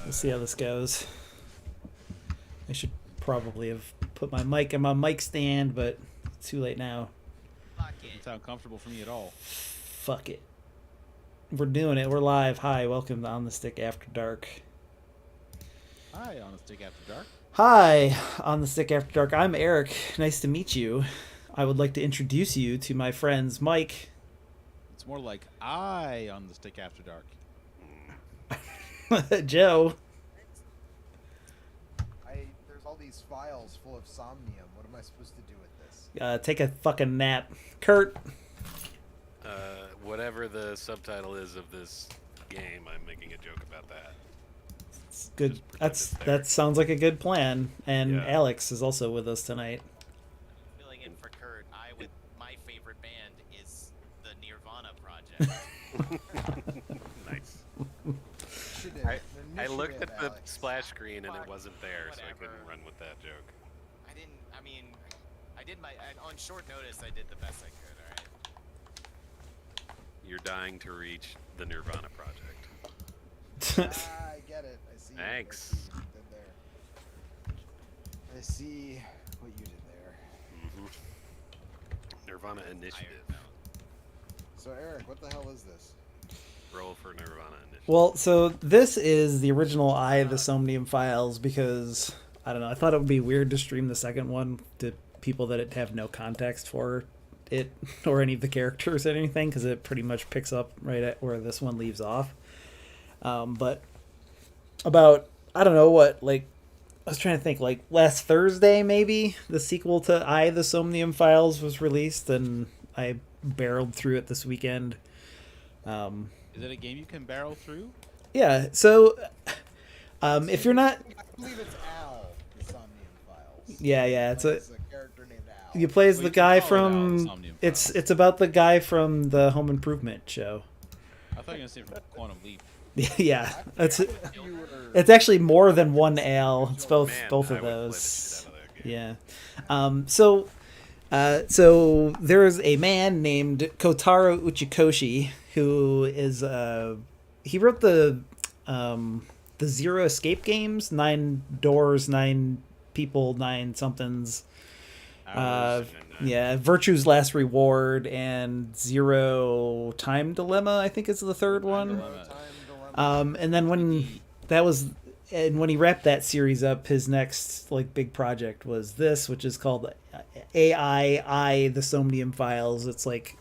We'll see how this goes. I should probably have put my mic in my mic stand, but it's too late now. Doesn't sound comfortable for me at all. Fuck it. We're doing it. We're live. Hi, welcome to On the Stick After Dark. Hi, On the Stick After Dark. Hi, On the Stick After Dark. I'm Eric. Nice to meet you. I would like to introduce you to my friends Mike. It's more like I on the Stick After Dark. Joe. There's all these files full of Somnium. What am I supposed to do with this? Take a fucking nap. Kurt. Whatever the subtitle is of this game, I'm making a joke about that. It's good. That sounds like a good plan. And yeah. Alex is also with us tonight. Filling in for Kurt, my favorite band is the nirvanA project. Nice. I looked at the splash screen and it wasn't there, so I couldn't run with that joke. On short notice, I did the best I could, alright? You're dying to reach the nirvanA project. I get it. I see. Thanks. I see what you did there. Nirvana Initiative. So Eric, what the hell is this? Roll for Nirvana Initiative. Well, so this is the original Eye of the Somnium Files because, I don't know, I thought it would be weird to stream the second one to people that have no context for it or any of the characters or anything, because it pretty much picks up right at where this one leaves off. But about, I don't know what, like, I was trying to think, like last Thursday maybe, the sequel to Eye of the Somnium Files was released, and I barreled through it this weekend. Is it a game you can barrel through? Yeah, so if you're not... I believe it's Al, the Somnium Files. Yeah, it's a character named Al. You play as the guy from... It's about the guy from the Home Improvement show. I thought you were going to say from Quantum Leap. Yeah, it's actually more than one Al. It's both of those. Yeah. So there is a man named Kotaro Uchikoshi who is he wrote the Zero Escape games, 9 Doors, 9 People, 9 somethings. Yeah, Virtue's Last Reward and Zero Time Dilemma, I think is the third one. And then when he wrapped that series up, his next like big project was this, which is called AI the Somnium Files. It's like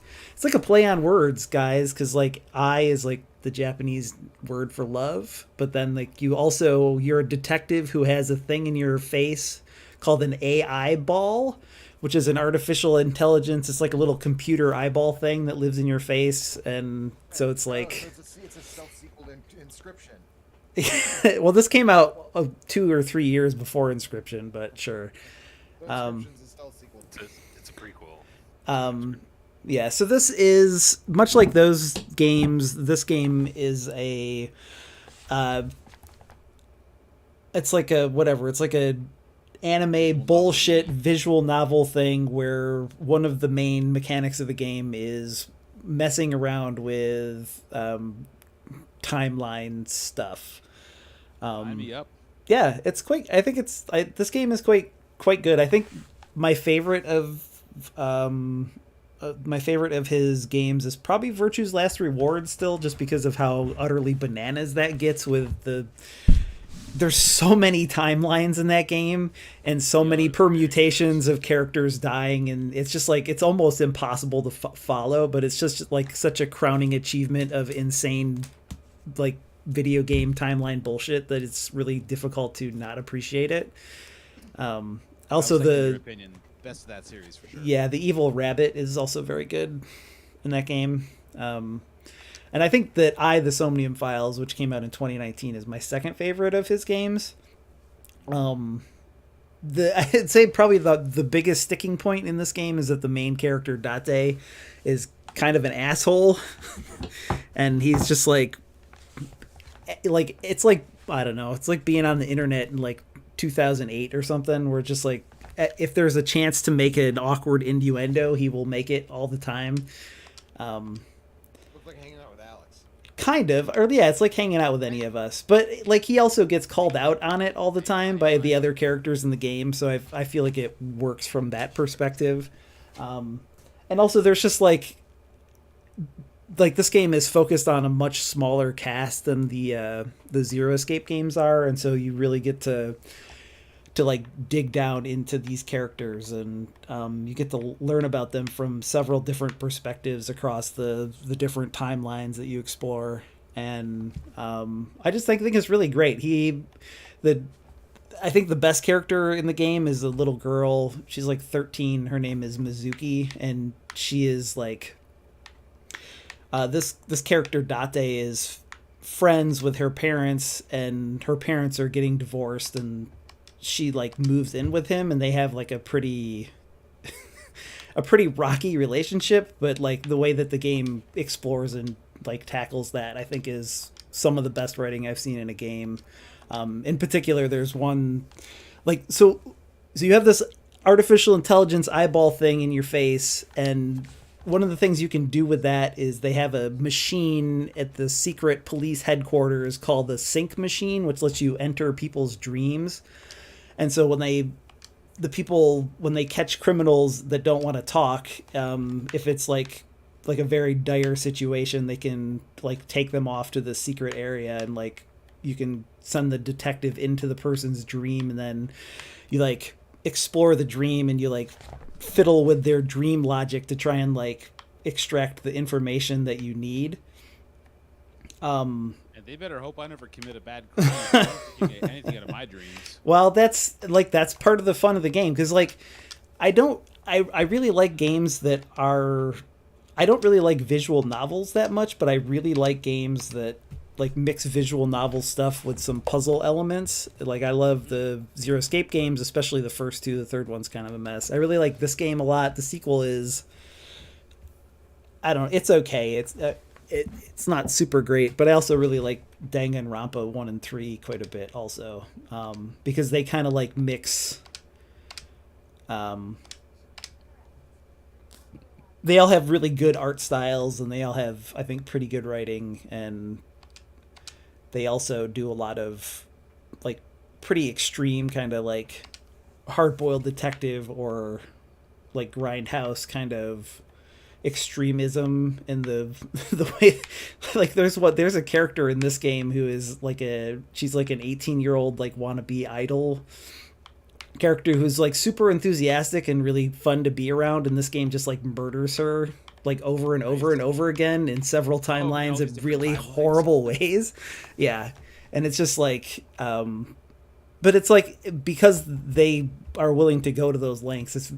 a play on words, guys, because like I is like the Japanese word for love, but then like you're a detective who has a thing in your face called an AI ball, which is an artificial intelligence. It's like a little computer eyeball thing that lives in your face, and so it's like it's a self-sequel to Inscription. Well, this came out 2 or 3 years before Inscription, but sure. Inscription's a self-sequel. It's a prequel. Yeah, so this is much like those games. This game is a it's like a whatever. It's like a anime bullshit visual novel thing where one of the main mechanics of the game is messing around with timeline stuff. Sign me up. Yeah, it's quite. I think this game is quite good. I think my favorite of his games is probably Virtue's Last Reward still, just because of how utterly bananas that gets with there's so many timelines in that game and so many permutations of characters dying, and it's just like it's almost impossible to follow, but it's just like such a crowning achievement of insane like video game timeline bullshit that it's really difficult to not appreciate it. Also, in your opinion, best of that series for sure. Yeah, the Evil Rabbit is also very good in that game. And I think that the Somnium Files, which came out in 2019, is my second favorite of his games. I'd say probably the biggest sticking point in this game is that the main character, Date, is kind of an asshole. And he's just like, it's like, I don't know, it's like being on the internet in like 2008 or something, where just like, if there's a chance to make an awkward innuendo, he will make it all the time. Looks like hanging out with Alex. kind of, or yeah, it's like hanging out with any of us. But like he also gets called out on it all the time by the other characters in the game, so I feel like it works from that perspective. And also, there's just like this game is focused on a much smaller cast than the Zero Escape games are, and so you really get to like dig down into these characters, and you get to learn about them from several different perspectives across the different timelines that you explore. And I just think it's really great. I think the best character in the game is a little girl. She's like 13. Her name is Mizuki, and she is like this character Date is friends with her parents, and her parents are getting divorced, and she like moves in with him, and they have like a pretty rocky relationship. But like the way that the game explores and like tackles that, I think is some of the best writing I've seen in a game. In particular, there's one like so you have this artificial intelligence eyeball thing in your face, and one of the things you can do with that is they have a machine at the secret police headquarters called the Sync machine, which lets you enter people's dreams. And so when they catch criminals that don't want to talk, if it's like a very dire situation, they can like take them off to the secret area, and like you can send the detective into the person's dream, and then you like explore the dream, and you like fiddle with their dream logic to try and like extract the information that you need. And they better hope I never commit a bad crime. I don't get anything out of my dreams. Well, that's part of the fun of the game, because like I really like games that are, I don't really like visual novels that much, but I really like games that like mix visual novel stuff with some puzzle elements. Like I love the Zero Escape games, especially the first two. The third one's kind of a mess. I really like this game a lot. The sequel is, I don't know, it's okay. It's not super great, but I also really like Danganronpa 1 and 3 quite a bit also, because they kind of like mix. They all have really good art styles, and they all have, I think, pretty good writing, and they also do a lot of like pretty extreme kind of like hard-boiled detective or like grindhouse kind of extremism in the way like there's a character in this game who is like she's like an 18-year-old like wannabe idol character who's like super enthusiastic and really fun to be around, and this game just like murders her like over and over and over again in several timelines in really horrible ways. Yeah. And it's just like but it's like, because they are willing to go to those lengths, it's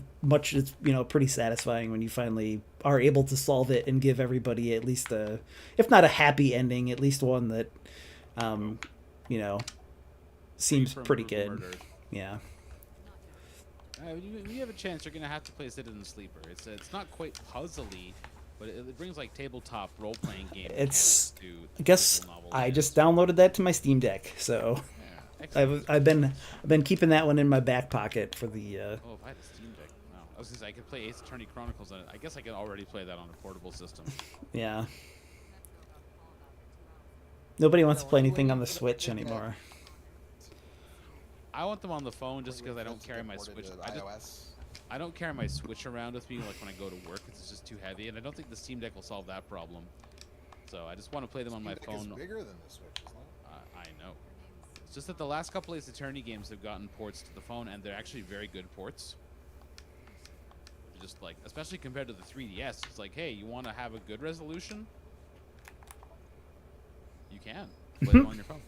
pretty satisfying when you finally are able to solve it and give everybody at least if not a happy ending, at least one that seems pretty good. Yeah. When you have a chance, you're gonna have to play Citizen Sleeper. It's not quite puzzly, but it brings like tabletop role-playing game. I guess I just downloaded that to my Steam Deck, so yeah, I've been keeping that one in my back pocket for the. Oh, if I had a Steam Deck, wow. I was gonna say I could play Ace Attorney Chronicles on it. I guess I could already play that on a portable system. Yeah. Nobody wants to play anything on the Switch anymore. I want them on the phone just because I don't carry my Switch. I don't carry my Switch around with me like when I go to work. It's just too heavy, and I don't think the Steam Deck will solve that problem. So I just want to play them on my phone. It's bigger than the Switch, isn't it? I know. It's just that the last couple Ace Attorney games have gotten ports to the phone, and they're actually very good ports. Just like, especially compared to the 3DS, it's like, hey, you want to have a good resolution? You can play them on your phone.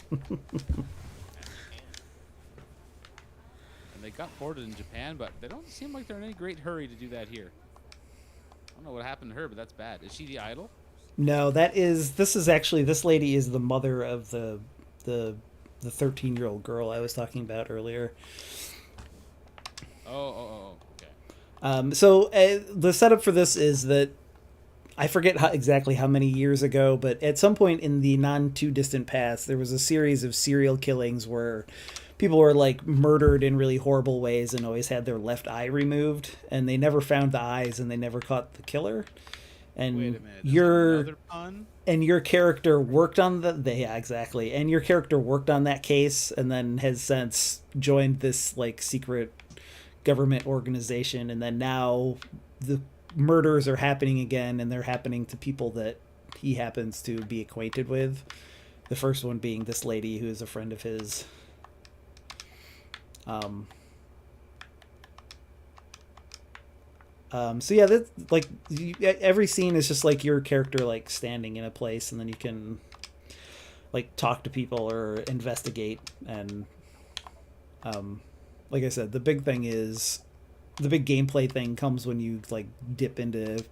And they got ported in Japan, but they don't seem like they're in any great hurry to do that here. I don't know what happened to her, but that's bad. Is she the idol? No, this lady is the mother of the 13-year-old girl I was talking about earlier. Okay. So the setup for this is that I forget exactly how many years ago, but at some point in the non-too-distant past, there was a series of serial killings where people were like murdered in really horrible ways and always had their left eye removed, and they never found the eyes and they never caught the killer. and Wait a minute. your Another pun? and your character worked on yeah, exactly, and your character worked on that case and then has since joined this like secret government organization, and then now the murders are happening again, and they're happening to people that he happens to be acquainted with. The first one being this lady who is a friend of his. So yeah, that's like every scene is just like your character like standing in a place, and then you can like talk to people or investigate. And like I said, the big thing is the big gameplay thing comes when you like dip into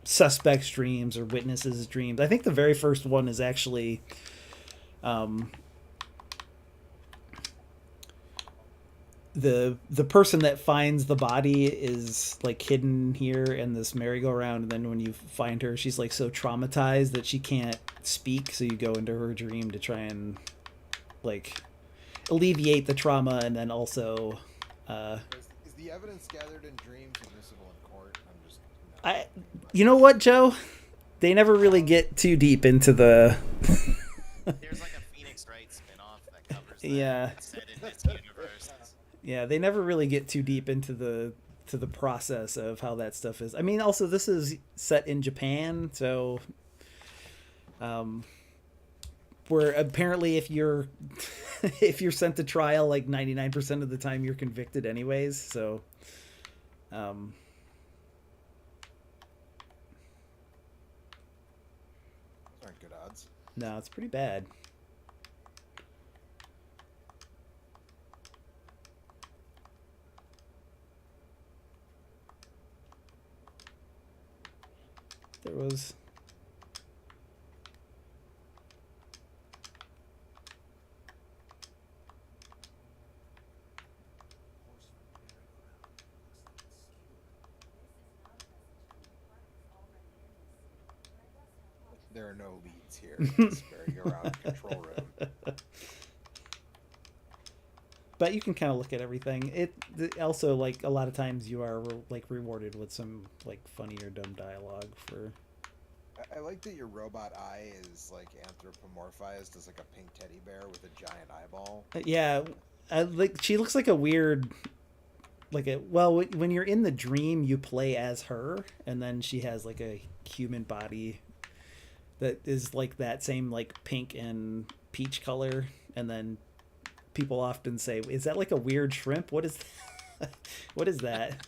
suspects' dreams or witnesses' dreams. I think the very first one is actually the person that finds the body is like hidden here in this merry-go-round, and then when you find her, she's like so traumatized that she can't speak, so you go into her dream to try and like alleviate the trauma, and then also Is the evidence gathered in dreams admissible in court? I'm just. I you know what, Joe? They never really get too deep into the There's like a Phoenix Wright spin-off that covers that. Yeah. It's set in this universe. yeah, they never really get too deep into the process of how that stuff is. I mean, also this is set in Japan, so where apparently if you're if you're sent to trial, like 99% of the time you're convicted anyways, so Aren't good odds. no, it's pretty bad. There was There are no leads here. It's merry-go-round control room. but you can kind of look at everything. It also, like, a lot of times you are like rewarded with some like funny or dumb dialogue for. I like that your robot eye is like anthropomorphized as like a pink teddy bear with a giant eyeball. Yeah, like she looks like a weird, like a well. When you're in the dream, you play as her, and then she has like a human body that is like that same like pink and peach color, and then people often say, "Is that like a weird shrimp? What is, what is that?"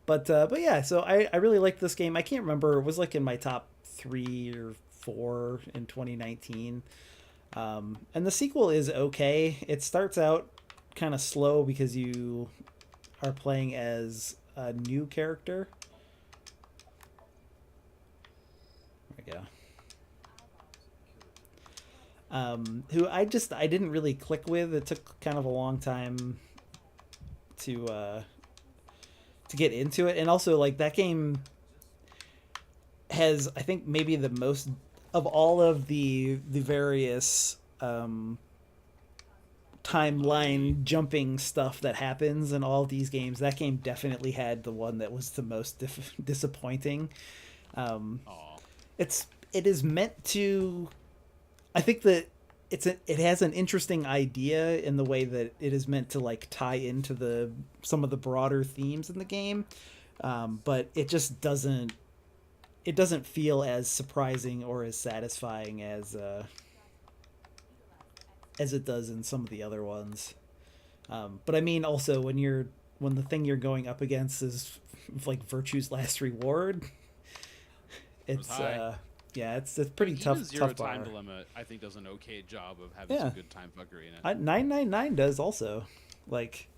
But yeah, so I really liked this game. I can't remember, it was like in my top 3 or 4 in 2019. And the sequel is okay. It starts out kind of slow because you are playing as a new character. There we go. Who I didn't really click with. It took kind of a long time to get into it, and also like that game has, I think, maybe the most of all of the various timeline jumping stuff that happens in all of these games. That game definitely had the one that was the most disappointing. It is meant to, I think that it has an interesting idea in the way that it is meant to like tie into some of the broader themes in the game, but it just doesn't feel as surprising or as satisfying as it does in some of the other ones. But I mean, also when the thing you're going up against is like Virtue's Last Reward, it's yeah, it's pretty Even tough. Zero tough Time bar. Dilemma, I think, does an okay job of having Yeah. some good time fuckery in it. 999 does also. Like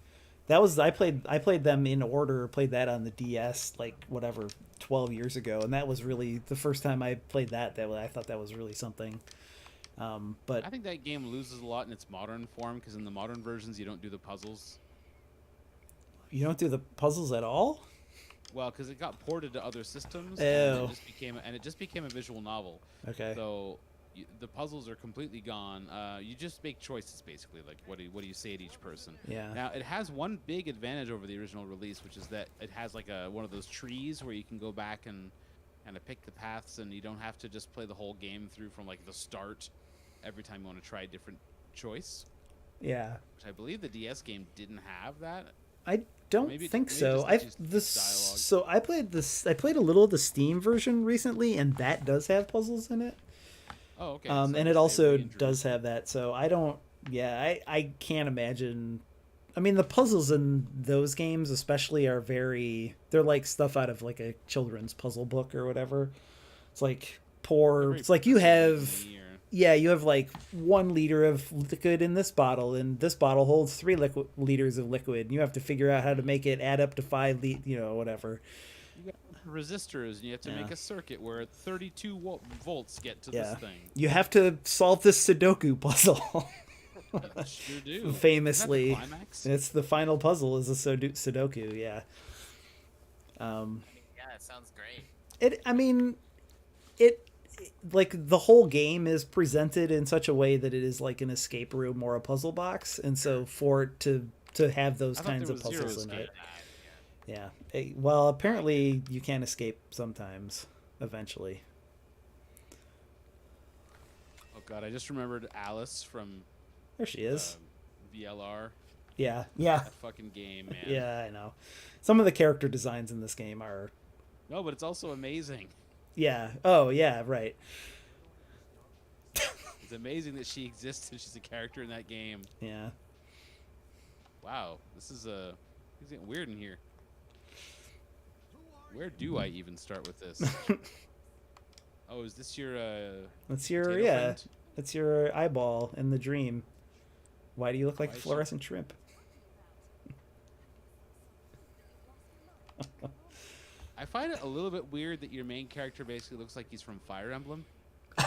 that was I played them in order. Played that on the DS like whatever 12 years ago, and that was really the first time I played that. I thought that was really something. But I think that game loses a lot in its modern form because in the modern versions you don't do the puzzles. you don't do the puzzles at all. Well, because it got ported to other systems, Ew. and it just became a visual novel. Okay. So the puzzles are completely gone. You just make choices basically. Like what do you say to each person? Yeah. Now it has one big advantage over the original release, which is that it has like one of those trees where you can go back and kind of pick the paths, and you don't have to just play the whole game through from like the start every time you want to try a different choice. Yeah. Which I believe the DS game didn't have that. I don't Maybe- think maybe it so. just lets you skip dialogue. So I played this. I played a little of the Steam version recently, and that does have puzzles in it. Oh, okay. And So it they also reintroduced does have that. So I don't. Yeah, I can't imagine. I mean, the puzzles in those games, especially, are very. They're like stuff out of like a children's puzzle book or whatever. It's like poor. Very It's like you have. Disney or- Yeah, you have like 1 liter of liquid in this bottle, and this bottle holds 3 liters of liquid. And you have to figure out how to make it add up to 5 whatever. You got resistors, and you have to make a circuit where 32 volts get to Yeah. this thing. You have to solve this Sudoku puzzle. I sure do. Famously. Isn't that the climax? It's the final puzzle is a Sudoku, yeah. Yeah, it sounds great. It like the whole game is presented in such a way that it is like an escape room or a puzzle box, and so for it to have those I thought kinds there of was zero puzzles in it. escape. Yeah. Well, apparently you can escape sometimes eventually. Oh god, I just remembered Alice from There she is. VLR. Yeah. That fucking game, man. Yeah, I know. Some of the character designs in this game are No, but it's also amazing. yeah. Oh, yeah, right. It's amazing that she exists and she's a character in that game. Yeah. Wow, this is it's getting weird in here. Where do I even start with this? Oh, is this your That's your potato yeah. friend? That's your eyeball in the dream. Why do you look like Why a is she- fluorescent shrimp? I find it a little bit weird that your main character basically looks like he's from Fire Emblem. I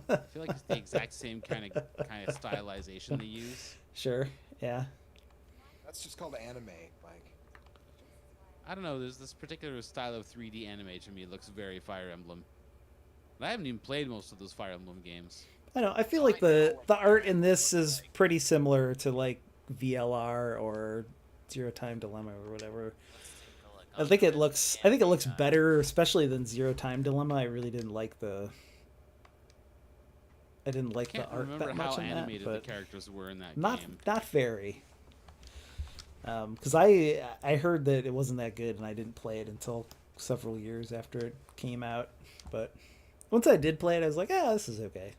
feel like it's the exact same kind of stylization they use. Sure. Yeah. That's just called anime, Mike. I don't know. There's this particular style of 3D anime to me. It looks very Fire Emblem. And I haven't even played most of those Fire Emblem games. I know. I feel like the art in this is pretty similar to like VLR or Zero Time Dilemma or whatever. I think it looks better, especially than Zero Time Dilemma. I really didn't like the. I didn't like I can't the art remember that how much in that, animated the but characters were in that not game. very. Because I heard that it wasn't that good, and I didn't play it until several years after it came out. But once I did play it, I was like, this is okay.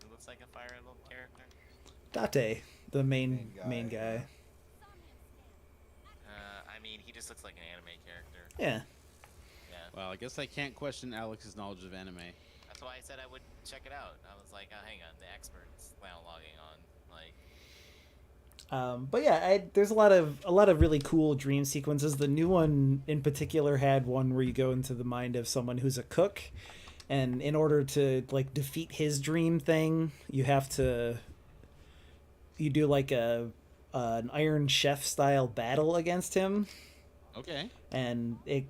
Who looks like a Fire Emblem character? Date, the main Main guy, guy. I mean, he just looks like an anime character. Yeah. Yeah. Well, I guess I can't question Alex's knowledge of anime. That's why I said I would check it out. I was like, oh, hang on, the expert's now logging on. Like, But yeah, there's a lot of really cool dream sequences. The new one in particular had one where you go into the mind of someone who's a cook, and in order to like defeat his dream thing, you do like an Iron Chef style battle against him, Okay. and it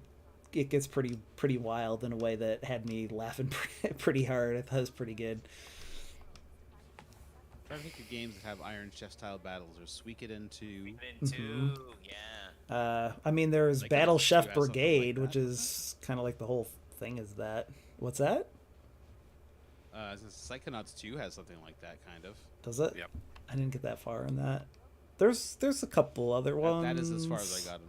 gets pretty wild in a way that had me laughing pretty hard. I thought it was pretty good. I think of games that have Iron Chef style battles or Suikoden 2. Even two, yeah. I mean, there's Like Battle Chef Chef has something like Brigade, that. which is kind of like the whole thing is that. What's that? Psychonauts 2 has something like that, kind of. Does it? Yep. I didn't get that far in that. There's a couple other ones. That is as far as I got.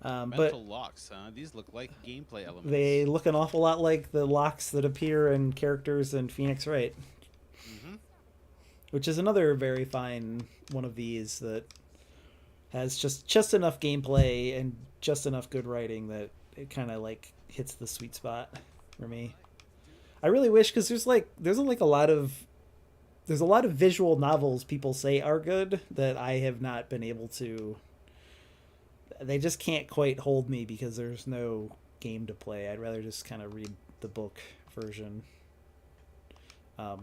But Mental locks, huh? These look like gameplay elements. they look an awful lot like the locks that appear in characters in Phoenix Wright, Mm-hmm. which is another very fine one of these that has just enough gameplay and just enough good writing that it kind of like hits the sweet spot for me. I really wish, because there's a lot of visual novels people say are good that I have not been able to. They just can't quite hold me because there's no game to play. I'd rather just kind of read the book version. Why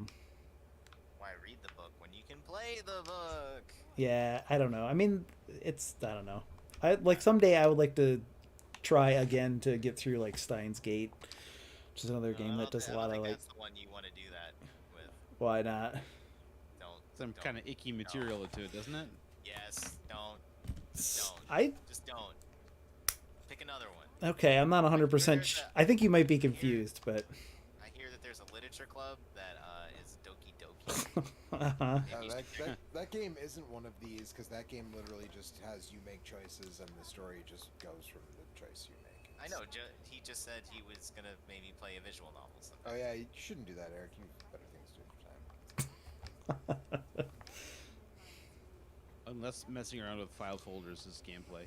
read the book when you can play the book? Yeah, I don't know. I mean, I don't know. I like someday I would like to try again to get through like Steins Gate, which is another game that does a lot of like. That's the one you want to do that with. Why not? Don't. Some kind of icky material to it, doesn't it? Yes. Don't. I Just don't. Pick another one. okay. I'm not 100%. I think you might be confused, but. I hear that there's a literature club that is Doki Doki. Uh-huh. That game isn't one of these because that game literally just has you make choices and the story just goes from the choice you make. I know. He just said he was gonna maybe play a visual novel. Sometime. Oh yeah, you shouldn't do that, Eric. You have better things to do with your time. Unless messing around with file folders is gameplay.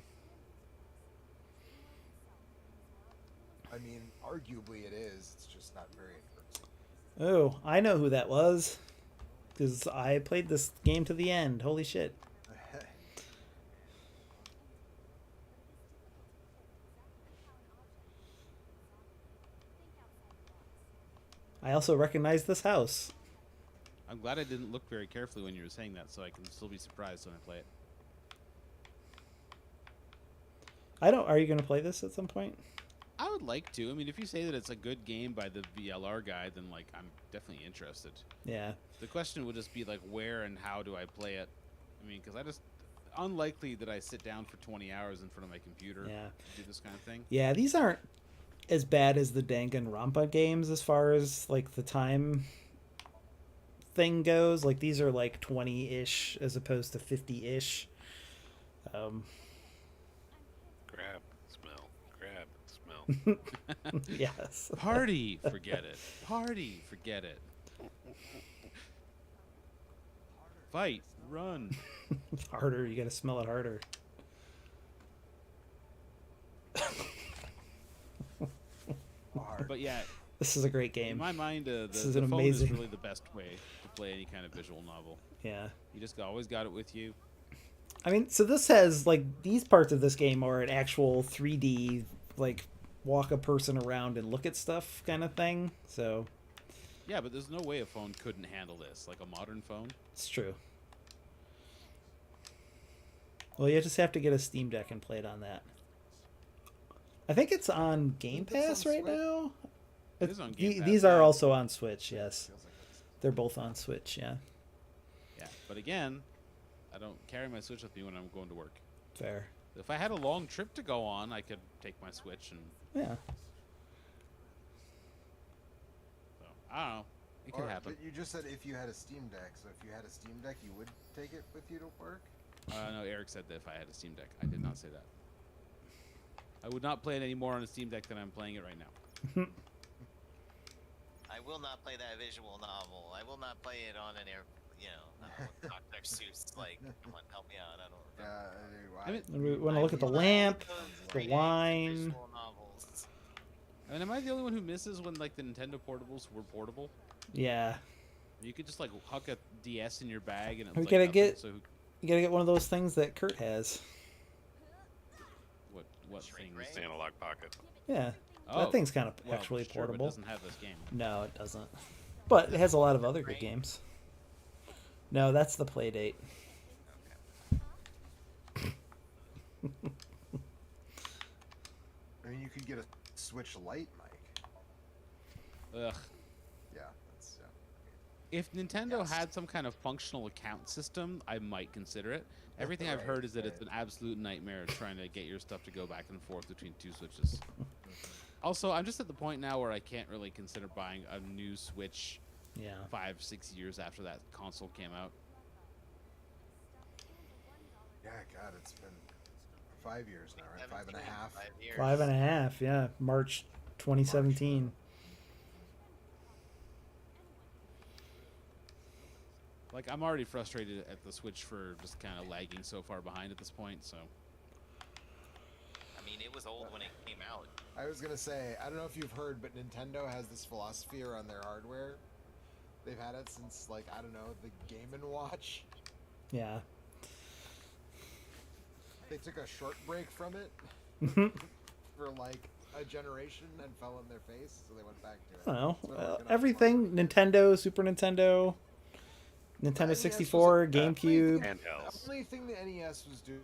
I mean, arguably it is. It's just not very interesting. Oh, I know who that was. Because I played this game to the end. Holy shit. I also recognize this house. I'm glad I didn't look very carefully when you were saying that, so I can still be surprised when I play it. Are you going to play this at some point? I would like to. I mean, if you say that it's a good game by the VLR guy, then like I'm definitely interested. Yeah. The question would just be like, where and how do I play it? I mean, because unlikely that I sit down for 20 hours in front of my computer Yeah. to do this kind of thing. Yeah, these aren't as bad as the Danganronpa games as far as like the time thing goes. Like these are like 20-ish as opposed to 50-ish. Grab, smell. Yes. Party, forget it. Party, forget it. Fight, run. Harder, you got to smell it harder. Hard. But yeah, This is a great in game. my mind, the This is phone an amazing- is really the best way to play any kind of visual novel. Yeah. You just always got it with you. I mean, so this has like these parts of this game are an actual 3D like walk a person around and look at stuff kind of thing. So Yeah, but there's no way a phone couldn't handle this, like a modern phone. it's true. Well, you just have to get a Steam Deck and play it on that. I think it's on Game Isn't this Pass on right Switch? now. It is on Game Pass, These are yeah. also on Switch. Yes, Feels like it's- they're both on Switch. Yeah, Yeah, but again, I don't carry my Switch with me when I'm going to work. fair. If I had a long trip to go on, I could take my Switch and Yeah, so I don't know. It could Or- happen. but you just said if you had a Steam Deck, so if you had a Steam Deck, you would take it with you to work? No, Eric said that if I had a Steam Deck, I did not say that. I would not play it any more on a Steam Deck than I'm playing it right now. I will not play that visual novel. I will not play it on an air. You know, Dr. Seuss. Like, come on, help me out. I don't. I mean, and we want to I look at the will not lamp, read those the great wine. visual novels. I mean, am I the only one who misses when like the Nintendo portables were portable? Yeah. You could just like huck a DS in your bag and it We was gotta like nothing, get- so You gotta get one of those things that Kurt has. what Shrink things? ray? It's analog pocket. Yeah, Oh, that thing's kind of well, actually sure, but it portable. doesn't have this game. No, it doesn't. But it has a lot of other good games. No, that's the Playdate. I mean, you could get a Switch Lite mic. Ugh. Yeah, that's If Nintendo Yes. had some kind of functional account system, I might consider it. Everything I've Right, heard is that it's right. an absolute nightmare trying to get your stuff to go back and forth between two Switches. Also, I'm just at the point now where I can't really consider buying a new Switch Yeah. 5-6 years after that console came out. yeah. God, it's been 5 years now, right? 5.5. 5 years. 5.5, yeah. March 2017. Like, I'm already frustrated at the Switch for just kind of lagging so far behind at this point, so... I mean, it was old when it came out. I was gonna say, I don't know if you've heard, but Nintendo has this philosophy around their hardware. They've had it since, like, I don't know, the Game & Watch. Yeah. They took a short break from it for like a generation and fell on their face, so they went back to it. I don't know. That's what I'm looking up. Everything Nintendo, Super Nintendo, Nintendo NES 64, was GameCube. Handhelds. The only thing the NES was doing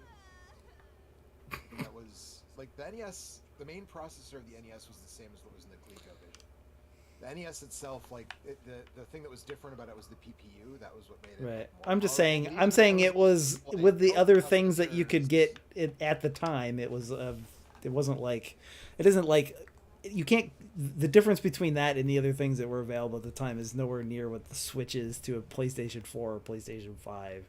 that was like the NES. The main processor of the NES was the same as what was in the ColecoVision. The NES itself, like the thing that was different about it was the PPU. That was what made it. Right. More I'm just powerful. saying. But I'm even saying though it was like, with the other both things that you could processors- get it at the time. It was. It wasn't like. It isn't like. You can't. The difference between that and the other things that were available at the time is nowhere near what the Switch is to a PlayStation 4 or PlayStation 5.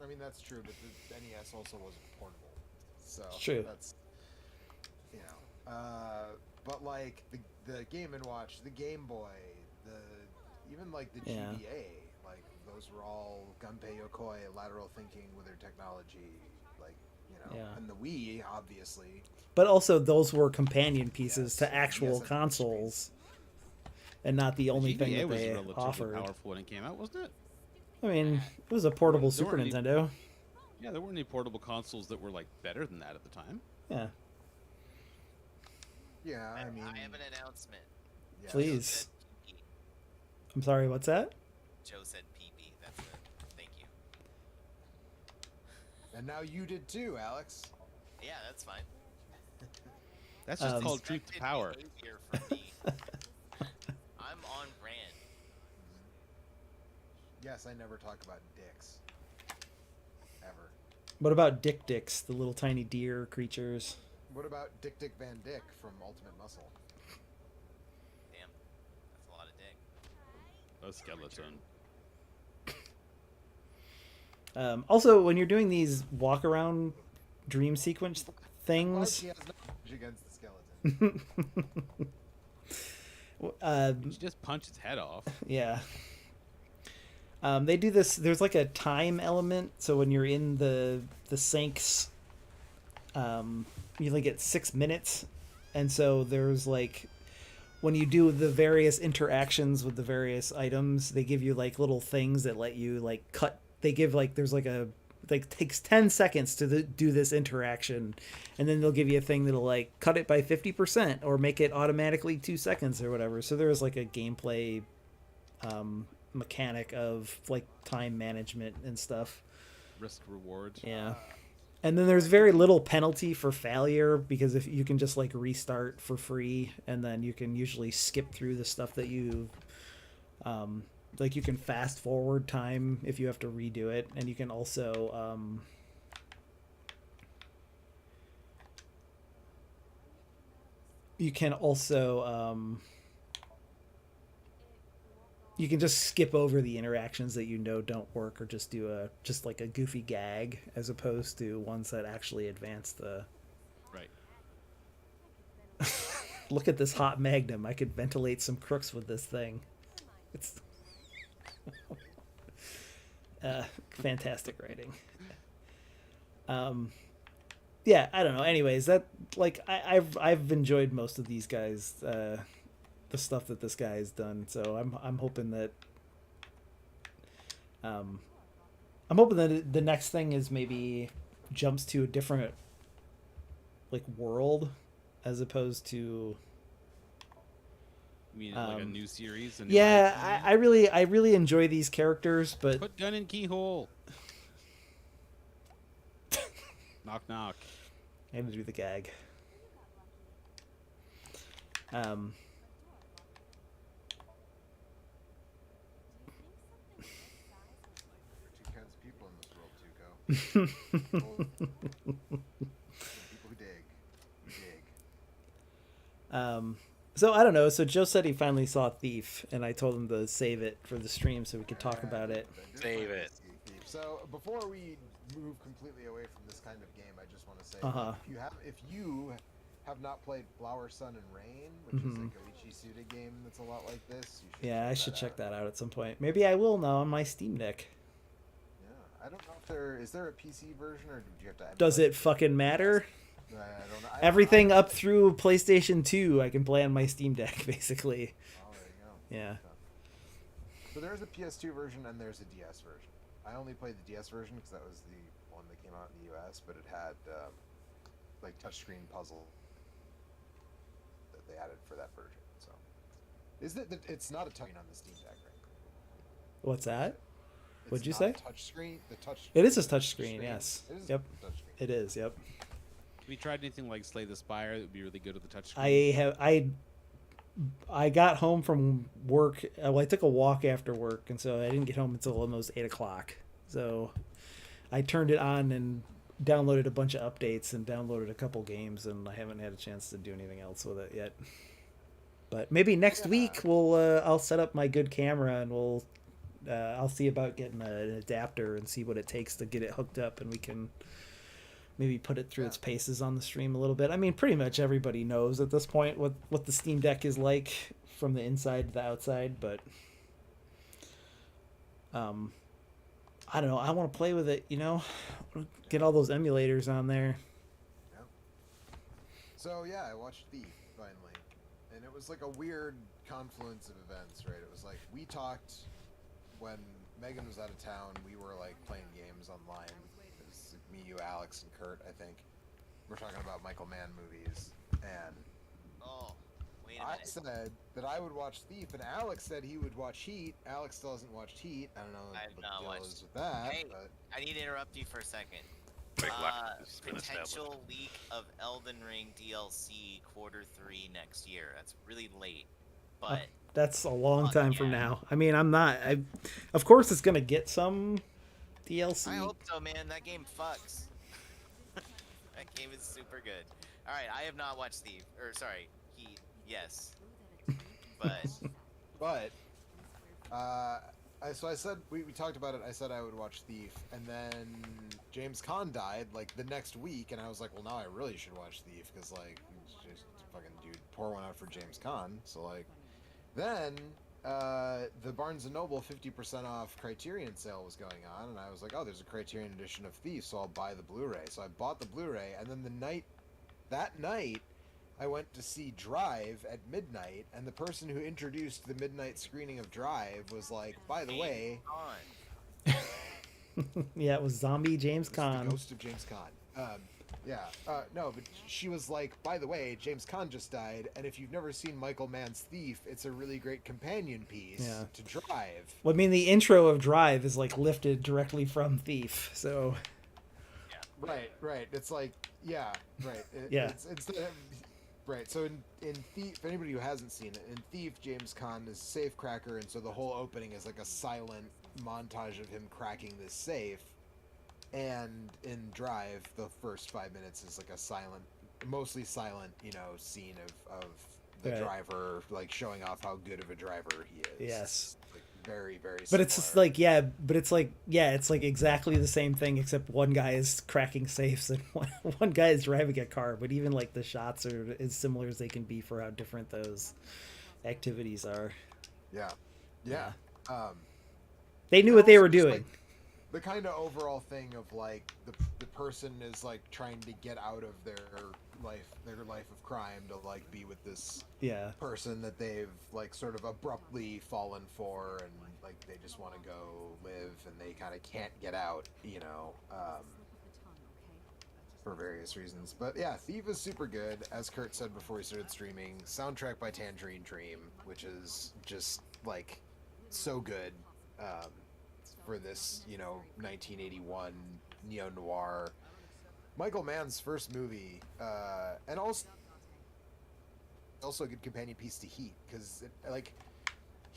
I mean, that's true, but the NES also wasn't portable. So True. That's you know, but like the Game and Watch, the Game Boy, even like the Yeah. GBA, like those were all Gunpei Yokoi, lateral thinking with their technology, like Yeah. and the Wii, obviously. But also, those were companion pieces Yes, to actual yes, that's consoles, and not the only thing GBA that was they relatively offered. powerful when it came out, wasn't it? I mean, it was a portable There Super weren't any- Nintendo. Yeah, there weren't any portable consoles that were like better than that at the time. Yeah, Yeah, I mean, I have an announcement. yes. Please. Joe said PP. I'm sorry. What's that? Joe said PP. That's it. Thank you. And now you did too, Alex. Yeah, that's fine. That's just called Expected truth to power. behavior from me. I'm on brand. Yes, I never talk about dicks. Ever. What about Dick Dicks, the little tiny deer creatures? What about Dick Dick Van Dyke from Ultimate Muscle? Damn, that's a lot of dick. A skeleton. Also, when you're doing these walk around dream sequence Glad things, she has no edge against the skeleton. You should just punch its head off. yeah. They do this. There's like a time element, so when you're in the sinks, you only get 6 minutes, and so there's like when you do the various interactions with the various items, they give you like little things that let you like cut. They give like there's like a like takes 10 seconds to do this interaction, and then they'll give you a thing that'll like cut it by 50% or make it automatically 2 seconds or whatever. So there's like a gameplay mechanic of like time management and stuff. Risk reward. Yeah. And then there's very little penalty for failure because if you can just like restart for free, and then you can usually skip through the stuff that you like you can fast forward time if you have to redo it, and you can also you can just skip over the interactions that you know don't work, or just do just like a goofy gag as opposed to ones that actually advance the. Right. Look at this hot magnum. I could ventilate some crooks with this thing. It's fantastic writing. Yeah, I don't know. Anyways, that like I've enjoyed most of these guys. The stuff that this guy has done. So I'm hoping that the next thing is maybe jumps to a different like world as opposed to You mean like a new series? A new yeah, IP? I really enjoy these characters, but Put gun in keyhole. Knock knock. I had to do the gag. There are two kinds of people in this world, Tuco. People who dig. So I don't know. So Joe said he finally saw Thief, and I told him to save it for the stream so we could talk about it. I did Save like it. to see Thief. So before we move completely away from this kind of game, I just want to say Uh-huh. if you have not played Flower, Sun, and Rain, which is a Mhm. Goichi Suda game that's a lot like this, you should Yeah, I check should check out. that out at some point. Maybe I will now on my Steam Deck. Yeah, I don't know if is there a PC version, or do you have to? Does emulate it fucking matter? I don't know. Everything up through PlayStation 2 I can play on my Steam Deck, basically. Oh, there you go. Yeah. So there's a PS2 version and there's a DS version. I only played the DS version because that was the one that came out in the US, but it had like touchscreen puzzle that they added for that version. So, it's not a touchscreen on the Steam Deck, right? What's that? What'd you not say? Touchscreen. The touch. It is a touchscreen. Yes. It is Yep. a touchscreen. It is. Yep. Have you tried anything like Slay the Spire? That would be really good with the touchscreen. I got home from work. Well, I took a walk after work, and so I didn't get home until almost 8 o'clock. So I turned it on and downloaded a bunch of updates and downloaded a couple games, and I haven't had a chance to do anything else with it yet. But maybe next week I'll set up my good camera and I'll see about getting an adapter and see what it takes to get it hooked up, and we can maybe put it through its paces on the stream a little bit. I mean, pretty much everybody knows at this point what the Steam Deck is like from the inside to the outside, but I don't know. I want to play with it, get all those emulators on there. Yeah. So yeah, I watched Thief finally, and it was like a weird confluence of events, right? It was like we talked when Megan was out of town. We were like playing games online. It was like me, you, Alex, and Kurt. I think we're talking about Michael Mann movies, and Oh, wait a I minute. said that I would watch Thief, and Alex said he would watch Heat. Alex still hasn't watched Heat. I don't know I have what not the deal watched- is with that. Hey. But I need to interrupt you for a second. Big lack has been established. Potential leak of Elden Ring DLC Q3 next year. That's really late, but That's a long Fuck time from yeah. now. I mean, of course it's going to get some DLC. I hope so, man. That game fucks. That game is super good. All right, I have not watched Heat. Yes, but so I said we talked about it. I said I would watch Thief, and then James Caan died like the next week, and I was like, well, now I really should watch Thief because like just fucking dude, pour one out for James Caan. So like, then the Barnes and Noble 50% off Criterion sale was going on, and I was like, oh, there's a Criterion edition of Thief, so I'll buy the Blu-ray. So I bought the Blu-ray, and then that night. I went to see Drive at midnight, and the person who introduced the midnight screening of Drive was like, by the way, on. Yeah, it was zombie James it's the Caan. ghost of James Caan. No, but she was like, by the way, James Caan just died, and if you've never seen Michael Mann's Thief, it's a really great companion piece Yeah. to Drive. Well, I mean, the intro of Drive is like lifted directly from Thief, so Right. It's like, yeah, right. Yeah. It's right. So in Thief, for anybody who hasn't seen it, in Thief, James Caan is a safecracker, and so the whole opening is like a silent montage of him cracking this safe. And in Drive, the first 5 minutes is like a silent, mostly silent, scene of the Right. driver like showing off how good of a driver he is. Yes. It's, like, very, very. But it's just similar. it's like exactly the same thing, except one guy is cracking safes and one guy is driving a car. But even like the shots are as similar as they can be for how different those activities are. Yeah. They knew And what they also were just, doing. like, the kind of overall thing of like the person is like trying to get out of their life of crime to like be with this Yeah. person that they've like sort of abruptly fallen for, and like they just want to go live and they kind of can't get out, for various reasons. But yeah, Thief is super good, as Kurt said before we started streaming. Soundtrack by Tangerine Dream, which is just like so good for this 1981 neo-noir Michael Mann's first movie, and also a good companion piece to Heat, because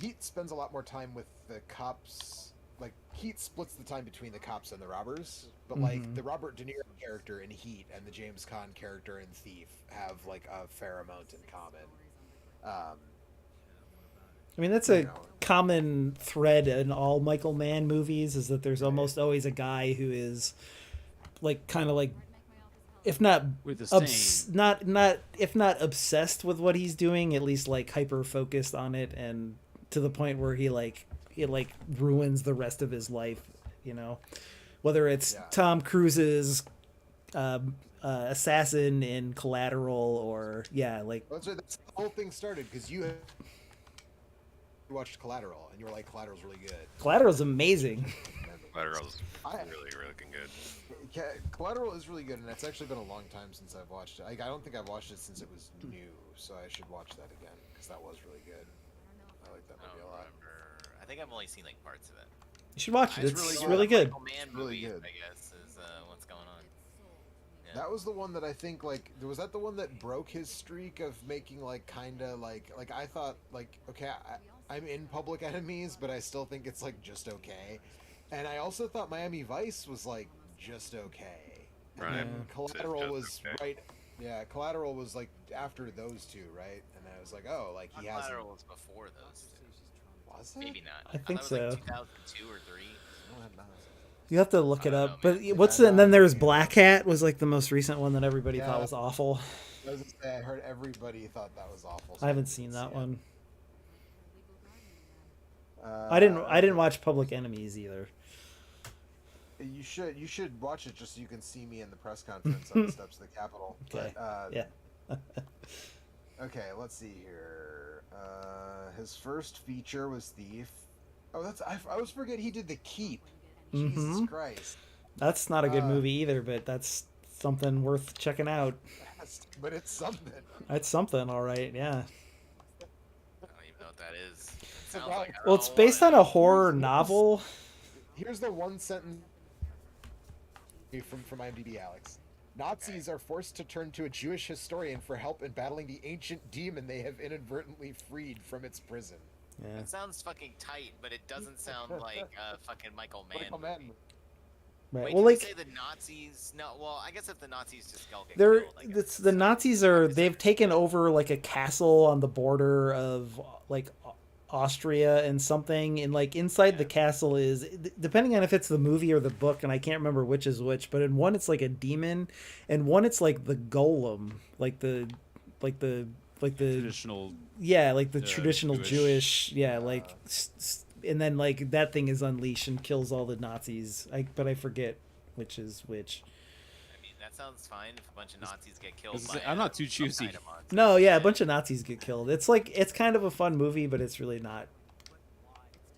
Heat spends a lot more time with the cops. Like, Heat splits the time between the cops and the robbers, but like the Robert De Niro character in Heat and the James Caan character in Thief have like a fair amount in common. I mean, that's a common thread in all Michael Mann movies, is that there's almost always a guy who is like kind of like, if not With the same. if not obsessed with what he's doing, at least like hyper focused on it, and to the point where it ruins the rest of his life, whether it's Tom Cruise's assassin in Collateral, or That's how the whole thing started, because you watched Collateral and you were like, Collateral's really good. Collateral's amazing. Collateral's really good. Collateral is really good, and it's actually been a long time since I've watched it. I don't think I've watched it since it was new, so I should watch that again, because that was really good. I like that I don't movie a lot. remember. I think I've only seen like parts of it. You should watch it. It's It's really really good. good. Michael Mann Really movies, good. I guess, is what's going on. Yeah. That was the one that I think like was that the one that broke his streak of making like kind of like I thought like okay I'm in Public Enemies but I still think it's like just okay, and I also thought Miami Vice was like just okay, and Right. then Collateral Just was okay. right. Yeah, Collateral was like after those two, right? And I was like, oh, like he hasn't. Collateral was before those two. Was it? Maybe not. I think thought it was so. like 2002 or 3. No, I'm not. You have to look I it don't up. know, But man. what's Yeah, the, and then there's yeah. Black Hat was like the most recent one that everybody Yeah. thought was awful. I was gonna say, I heard everybody thought that was awful. so I haven't didn't seen see that it. one. Uh, I didn't watch Public Enemies either. You should watch it just so you can see me in the press conference on the steps of the Capitol. Okay. But, Yeah. Okay, let's see here. His first feature was Thief. Oh, I always forget he did The Keep. Jesus Mhm. Christ. That's not a good Uh, movie either, but that's something worth checking out. But it's something. That's something, all right. Yeah. I don't even know what that is. It sounds about- like I Well, don't it's know based what on it a horror novel. Here's the one sentence from IMDb, Alex. Nazis are forced to turn to a Jewish historian for help in battling the ancient demon they have inadvertently freed from its prison. Yeah. It sounds fucking tight, but it doesn't sound like a fucking Michael Mann. Michael movie. Mann. Right. Wait, Well, did like you say the Nazis? No, well, I guess if the Nazis just all get they're killed, I guess it's the Nazis are they've taken over like a castle on the border of like Austria and something, and like inside the castle is, depending on if it's the movie or the book, and I can't remember which is which, but in one it's like a demon, and one it's like the golem, like the Traditional. yeah, like the traditional Jewish- Jewish, yeah, like and then like that thing is unleashed and kills all the Nazis. But I forget which is which. I mean, that sounds fine if a bunch of Nazis get I killed. was gonna By say, I'm not too some choosy. kind of monster. No, yeah, a bunch of Nazis get killed. It's like it's kind of a fun movie, but it's really not.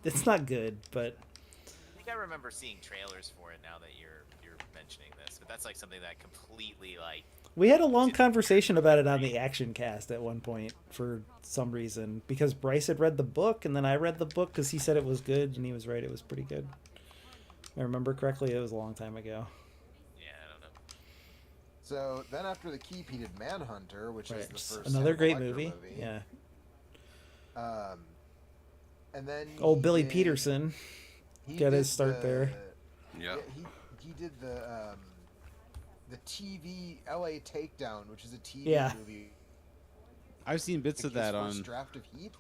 It's not good, but I think I remember seeing trailers for it. Now that you're mentioning this, but that's like something that completely like. we had a long conversation about it on the Action Cast at one point for some reason, because Bryce had read the book and then I read the book because he said it was good, and he was right, it was pretty good. I remember correctly, it was a long time ago. Yeah, I don't know. So then after The Keep, he did Manhunter, which is Right. the first Another great Hannibal movie. Lecter Yeah. And then Oh, he Billy did- Peterson. he got his did start there. Yeah. He did the TV LA Takedown, which is a TV Yeah. movie. I've seen bits Like of that his on first draft of Heat.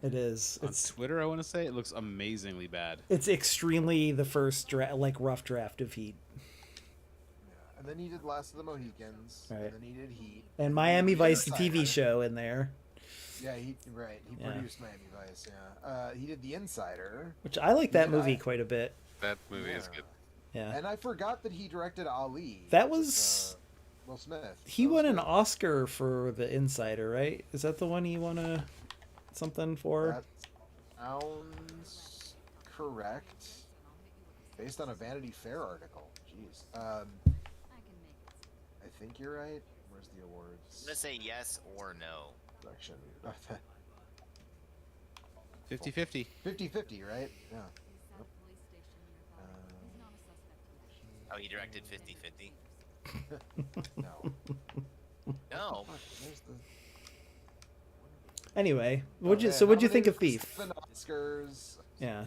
It is. on It's Twitter. I want to say it looks amazingly bad. it's extremely the first like rough draft of Heat. Yeah. And then he did Last of the Mohicans. Right. And then he did Heat. And Miami did Vice, the Insider. TV show, in there, Yeah, he Yeah. produced Miami Vice. Yeah. He did The Insider. which I like that Yeah, movie I- quite a bit. That movie is Yeah. good. Yeah. And I forgot that he directed Ali. That with, was- Will Smith. He That was won an good. Oscar for The Insider, right? Is that the one he won something for? That sounds correct. Based on a Vanity Fair article. Jeez. I think you're right. Where's the I'm awards gonna say yes or no. section? 50-50. 50-50, right? Yeah. Oh, he directed 50-50. No. No. Fuck, where's the... Anyway, Okay, what'd you think of nominated Thief? for 7 Oscars. Yeah.